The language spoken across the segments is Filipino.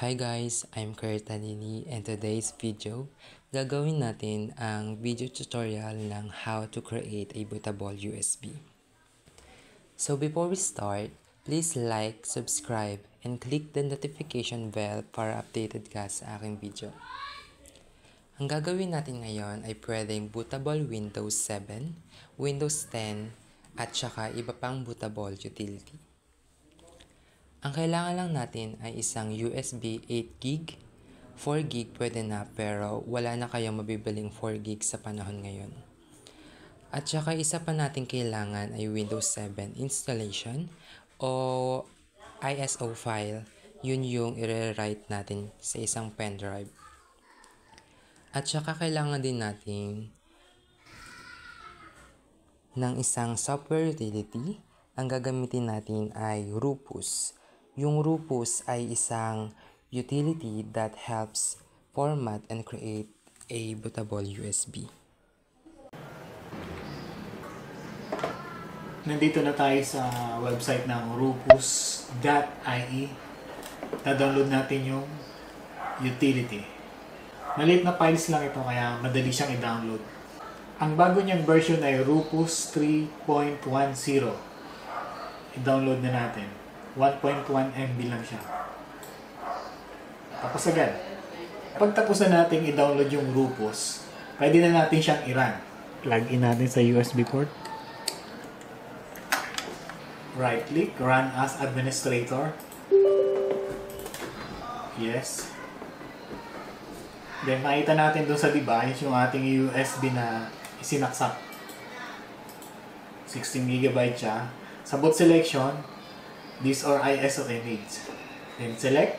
Hi guys, I'm Kurt Tanini, and today's video, gagawin natin ang video tutorial ng how to create a bootable USB. So before we start, please like, subscribe, and click the notification bell para updated ka sa aking video. Ang gagawin natin ngayon ay pwedeng bootable Windows 7, Windows 10, at saka iba pang bootable utility. Ang kailangan lang natin ay isang USB 8GB, 4GB pwede na pero wala na kayong mabibiling 4GB sa panahon ngayon. At saka isa pa natin kailangan ay Windows 7 installation o ISO file, yun yung i-rewrite natin sa isang pendrive. At saka kailangan din natin ng isang software utility. Ang gagamitin natin ay Rufus. Yung Rufus ay isang utility that helps format and create a bootable USB. Nandito na tayo sa website ng rufus.ie. Na-download natin yung utility. Maliit na files lang ito kaya madali siyang i-download. Ang bago niyang version ay Rufus 3.10. I-download na natin. 1.1 MB lang siya. Tapos agad. Pagtapos na natin i-download yung Rufus, pwede na natin siyang i-run. Plug in natin sa USB port. Right click, run as administrator. Yes. Then makita natin dun sa device yung ating USB na isinaksak. 16GB siya. Sa boot selection, this or ISO image. Then select.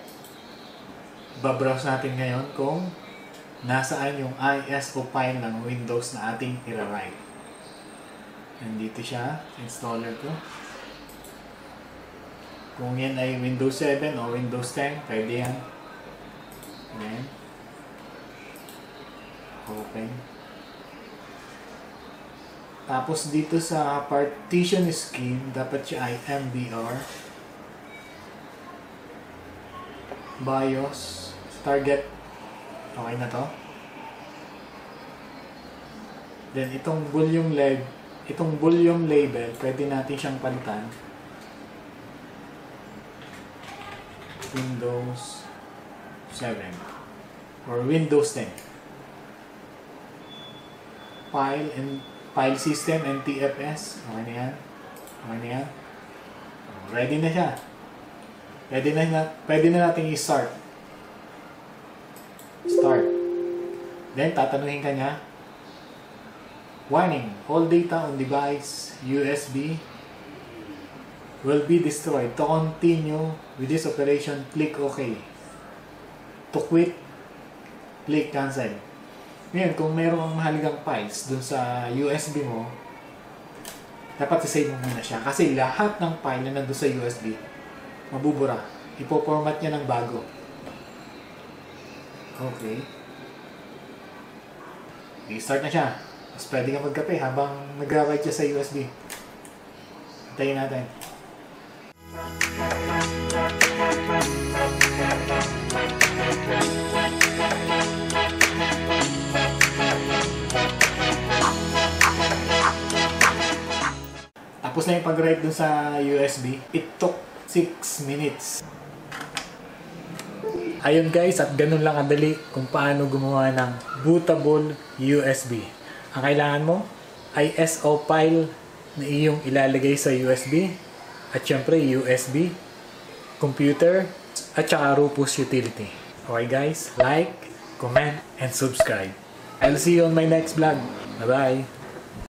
Babrowse natin ngayon kung nasaan yung ISO file ng Windows na ating i-write. Nandito siya. Installer ko. Kung yan ay Windows 7 o Windows 10, pwede yan. Then, open. Tapos dito sa partition scheme, dapat siya ay MBR, BIOS, target. Okay na to. Then itong volume label, pwede natin siyang palitan. Windows 7 or Windows 10. File system and TFS. Okay na yan. Okay na yan. Ready na siya. Pwede na natin i-start. Start. Then, tatanungin ka niya. Warning. All data on device USB will be destroyed. To continue with this operation, click OK. To quit, click cancel. Ngayon, kung mayroong mahalagang files dun sa USB mo, dapat i-save mo muna siya. Kasi lahat ng file na nandun sa USB, mabubura. Ipo-format niya ng bago. Okay. I-start na siya. Mas pwede ka magkape habang nag-write siya sa USB. Hintayin natin. Tapos na yung pag-write dun sa USB. It took 6 minutes. Ayun guys, at ganun lang kadali kung paano gumawa ng bootable USB. Ang kailangan mo, ISO file na iyong ilalagay sa USB. At syempre, USB, computer, at saka Rufus utility. Okay guys, like, comment, and subscribe. I'll see you on my next vlog. Bye-bye!